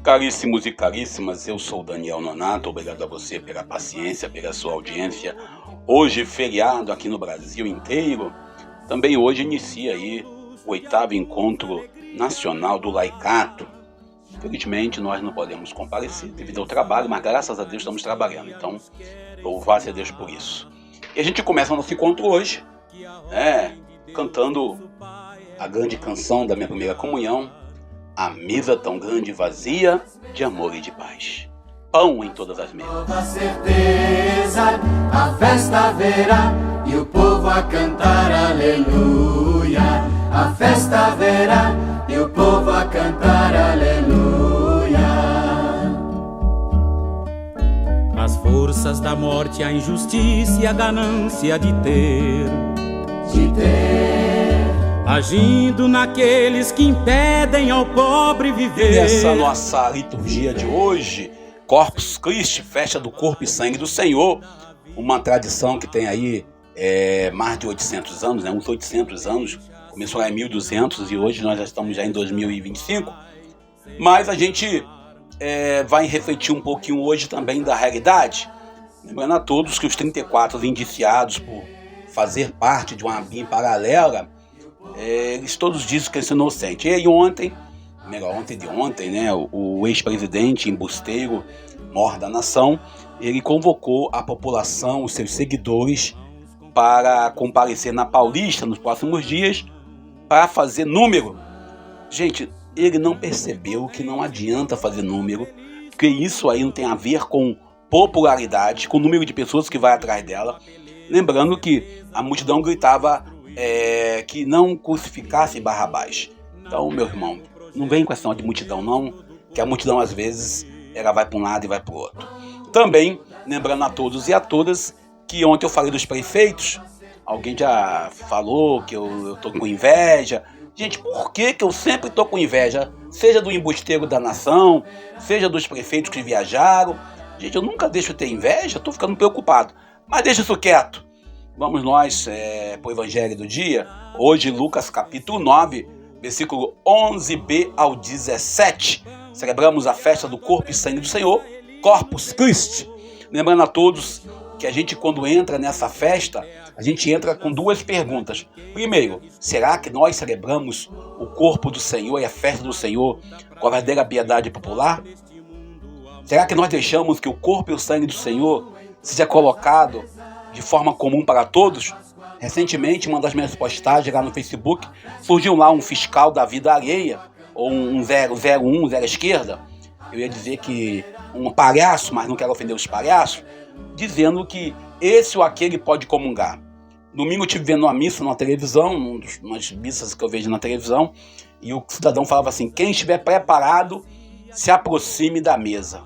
Caríssimos e caríssimas, eu sou Daniel Nonato, obrigado a você pela paciência, pela sua audiência. Hoje, feriado aqui no Brasil inteiro, também hoje inicia aí o 8º Encontro Nacional do Laicato. Infelizmente, nós não podemos comparecer devido ao trabalho, mas graças a Deus estamos trabalhando, então louvado a Deus por isso. E a gente começa o nosso encontro hoje, cantando a grande canção da minha primeira comunhão, A Mesa Tão Grande e Vazia, de Amor e de Paz. Pão em todas as mesas. Com certeza a festa haverá e o povo a cantar aleluia. A festa haverá e o povo a cantar aleluia. As forças da morte, a injustiça e a ganância de ter, agindo naqueles que impedem ao pobre viver. E nessa nossa liturgia de hoje, Corpus Christi, festa do corpo e sangue do Senhor, uma tradição que tem aí mais de 800 anos, uns 800 anos, começou lá em 1200 e hoje nós já estamos já em 2025, mas a gente vai refletir um pouquinho hoje também da realidade, lembrando a todos que os 34 indiciados por fazer parte de uma BIM paralela, eles todos dizem que eles são inocentes. E ontem, o ex-presidente embusteiro, mor da nação, ele convocou a população, os seus seguidores, para comparecer na Paulista nos próximos dias para fazer número. Gente, ele não percebeu que não adianta fazer número, porque isso aí não tem a ver com popularidade, com o número de pessoas que vai atrás dela. Lembrando que a multidão gritava que não crucificasse Barrabás. Então, meu irmão, não vem com essa de multidão não, que a multidão às vezes ela vai para um lado e vai para o outro. Também, lembrando a todos e a todas, que ontem eu falei dos prefeitos, alguém já falou que eu tô com inveja. Gente, por que eu sempre tô com inveja? Seja do embusteiro da nação, seja dos prefeitos que viajaram. Gente, eu nunca deixo de ter inveja, tô ficando preocupado. Mas deixa isso quieto. Vamos nós para o Evangelho do dia. Hoje, Lucas capítulo 9, versículo 11b ao 17. Celebramos a festa do corpo e sangue do Senhor, Corpus Christi. Lembrando a todos que a gente, quando entra nessa festa, a gente entra com duas perguntas. Primeiro, será que nós celebramos o corpo do Senhor e a festa do Senhor com a verdadeira piedade popular? Será que nós deixamos que o corpo e o sangue do Senhor seja colocado de forma comum para todos? Recentemente, uma das minhas postagens lá no Facebook, surgiu lá um fiscal da vida alheia, ou um 001, zero esquerda, eu ia dizer que um palhaço, mas não quero ofender os palhaços, dizendo que esse ou aquele pode comungar. Domingo eu estive vendo uma missa na televisão, umas missas que eu vejo na televisão, e o cidadão falava assim: quem estiver preparado, se aproxime da mesa.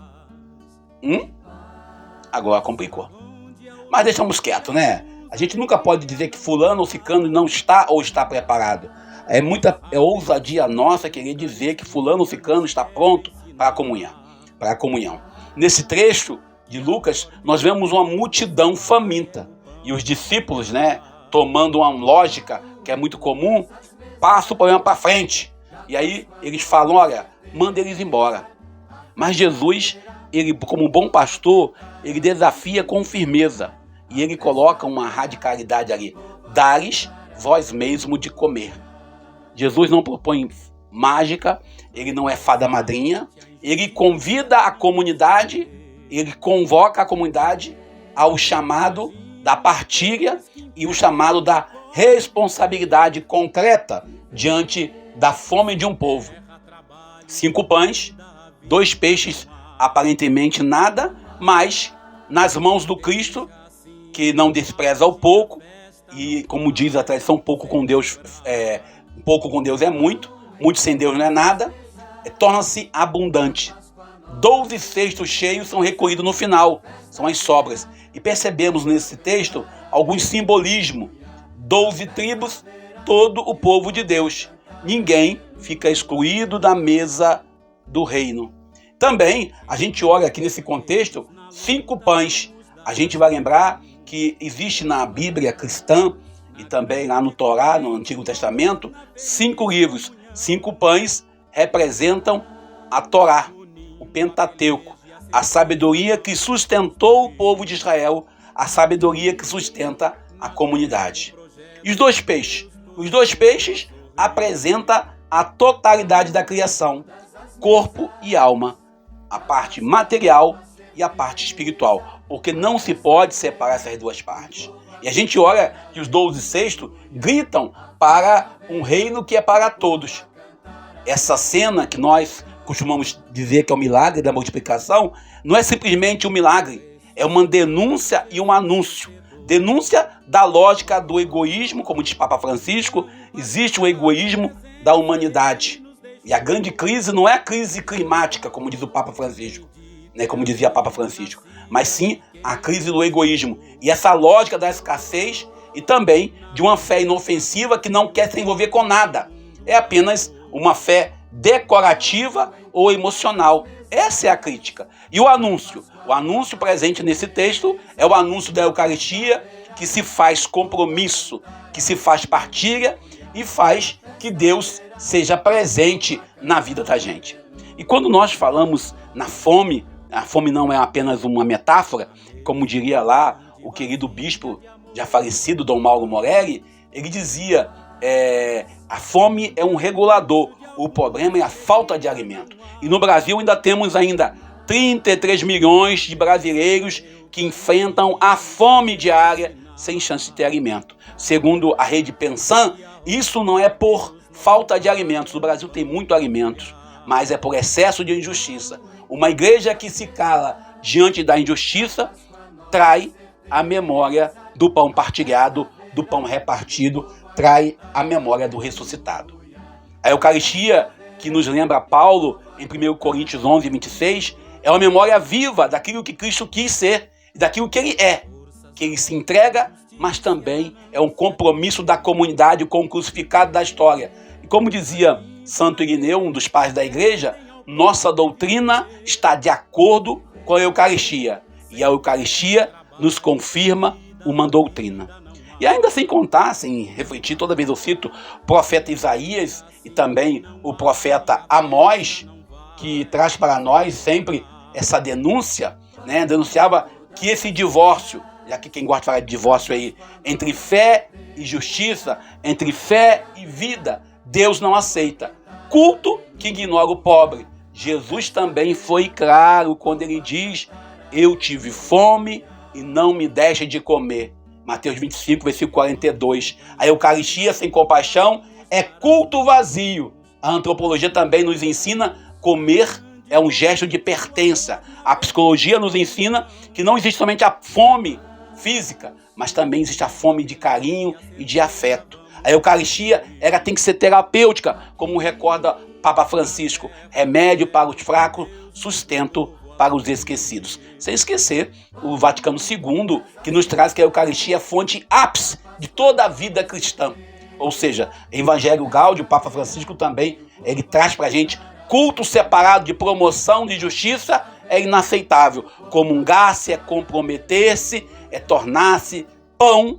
Agora complicou. Mas deixamos quieto, né? A gente nunca pode dizer que fulano ou ciclano não está ou está preparado. É ousadia nossa querer dizer que fulano ou ciclano está pronto para a comunhão. Nesse trecho de Lucas, nós vemos uma multidão faminta. E os discípulos, tomando uma lógica que é muito comum, passam o problema para frente. E aí eles falam: olha, manda eles embora. Mas Jesus, ele, como bom pastor, ele desafia com firmeza. E ele coloca uma radicalidade ali: dá-lhes vós mesmo de comer. Jesus não propõe mágica, ele não é fada madrinha, ele convida a comunidade, ele convoca a comunidade ao chamado da partilha e o chamado da responsabilidade concreta diante da fome de um povo. 5 pães, 2 peixes, aparentemente nada, mas nas mãos do Cristo, que não despreza o pouco, e como diz a tradição, pouco com Deus é muito sem Deus não é nada, torna-se abundante. 12 cestos cheios são recolhidos no final, são as sobras. E percebemos nesse texto alguns simbolismos. 12 tribos, todo o povo de Deus. Ninguém fica excluído da mesa do reino. Também, a gente olha aqui nesse contexto, 5 pães. A gente vai lembrar que existe na Bíblia cristã e também lá no Torá, no Antigo Testamento, 5 livros. 5 pães representam a Torá. Pentateuco, a sabedoria que sustentou o povo de Israel, a sabedoria que sustenta a comunidade. E os dois peixes? Os dois peixes apresentam a totalidade da criação, corpo e alma, a parte material e a parte espiritual, porque não se pode separar essas duas partes. E a gente olha que os 12 sextos gritam para um reino que é para todos. Essa cena que nós costumamos dizer que é o milagre da multiplicação, não é simplesmente um milagre, é uma denúncia e um anúncio. Denúncia da lógica do egoísmo, como diz Papa Francisco, existe o egoísmo da humanidade. E a grande crise não é a crise climática, como diz o Papa Francisco, né, como dizia Papa Francisco, mas sim a crise do egoísmo. E essa lógica da escassez e também de uma fé inofensiva que não quer se envolver com nada. É apenas uma fé decorativa ou emocional. Essa é a crítica. E o anúncio presente nesse texto é o anúncio da Eucaristia, que se faz compromisso, que se faz partilha e faz que Deus seja presente na vida da gente. E quando nós falamos na fome, a fome não é apenas uma metáfora, como diria lá o querido bispo já falecido, Dom Mauro Morelli, ele dizia, a fome é um regulador, o problema é a falta de alimento. E no Brasil ainda temos 33 milhões de brasileiros que enfrentam a fome diária sem chance de ter alimento. Segundo a rede Pensan, isso não é por falta de alimentos. O Brasil tem muito alimentos, mas é por excesso de injustiça. Uma igreja que se cala diante da injustiça trai a memória do pão partilhado, do pão repartido, trai a memória do ressuscitado. A Eucaristia, que nos lembra Paulo em 1 Coríntios 11, 26, é uma memória viva daquilo que Cristo quis ser, daquilo que Ele é, que Ele se entrega, mas também é um compromisso da comunidade com o crucificado da história. E como dizia Santo Irineu, um dos pais da igreja, nossa doutrina está de acordo com a Eucaristia, e a Eucaristia nos confirma uma doutrina. E ainda sem contar, sem refletir, toda vez eu cito o profeta Isaías e também o profeta Amós, que traz para nós sempre essa denúncia, né? Denunciava que esse divórcio, já que quem gosta de falar de divórcio aí, entre fé e justiça, entre fé e vida, Deus não aceita. Culto que ignora o pobre. Jesus também foi claro quando ele diz, eu tive fome e não me deixe de comer. Mateus 25, versículo 42. A Eucaristia sem compaixão é culto vazio. A antropologia também nos ensina comer é um gesto de pertença. A psicologia nos ensina que não existe somente a fome física, mas também existe a fome de carinho e de afeto. A Eucaristia tem que ser terapêutica, como recorda Papa Francisco. Remédio para os fracos, sustento para os esquecidos. Sem esquecer o Vaticano II, que nos traz que a Eucaristia é fonte ápice de toda a vida cristã. Ou seja, Evangelho Gáudio, o Papa Francisco também, ele traz para a gente culto separado de promoção de justiça é inaceitável. Comungar-se é comprometer-se, é tornar-se pão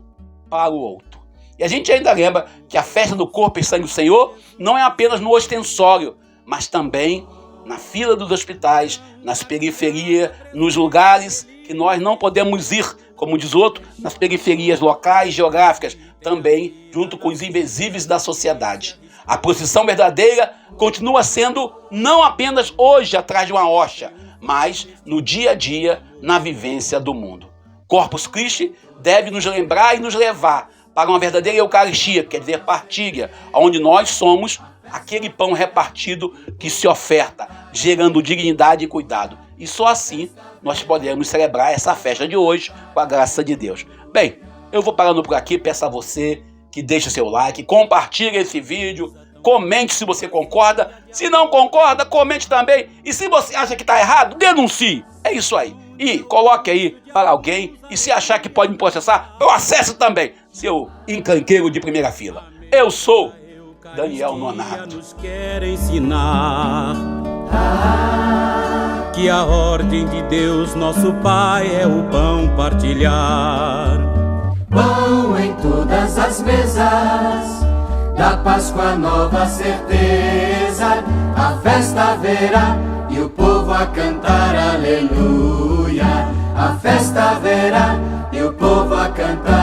para o outro. E a gente ainda lembra que a festa do corpo e sangue do Senhor não é apenas no ostensório, mas também na fila dos hospitais, nas periferias, nos lugares que nós não podemos ir, como diz outro, nas periferias locais, geográficas, também junto com os invisíveis da sociedade. A procissão verdadeira continua sendo não apenas hoje atrás de uma hoxa, mas no dia a dia, na vivência do mundo. Corpus Christi deve nos lembrar e nos levar para uma verdadeira Eucaristia, quer dizer partilha, onde nós somos aquele pão repartido que se oferta, gerando dignidade e cuidado. E só assim nós podemos celebrar essa festa de hoje com a graça de Deus. Bem, eu vou parando por aqui, peço a você que deixe seu like, compartilhe esse vídeo, comente se você concorda. Se não concorda, comente também. E se você acha que está errado, denuncie. É isso aí. E coloque aí para alguém. E se achar que pode me processar, eu acesso também, seu encrenqueiro de primeira fila. Eu sou Daniel Nonato. Nos quer ensinar que a ordem de Deus, nosso Pai, é o pão partilhar. Pão em todas as mesas, da Páscoa nova certeza, a festa haverá e o povo a cantar aleluia. A festa haverá e o povo a cantar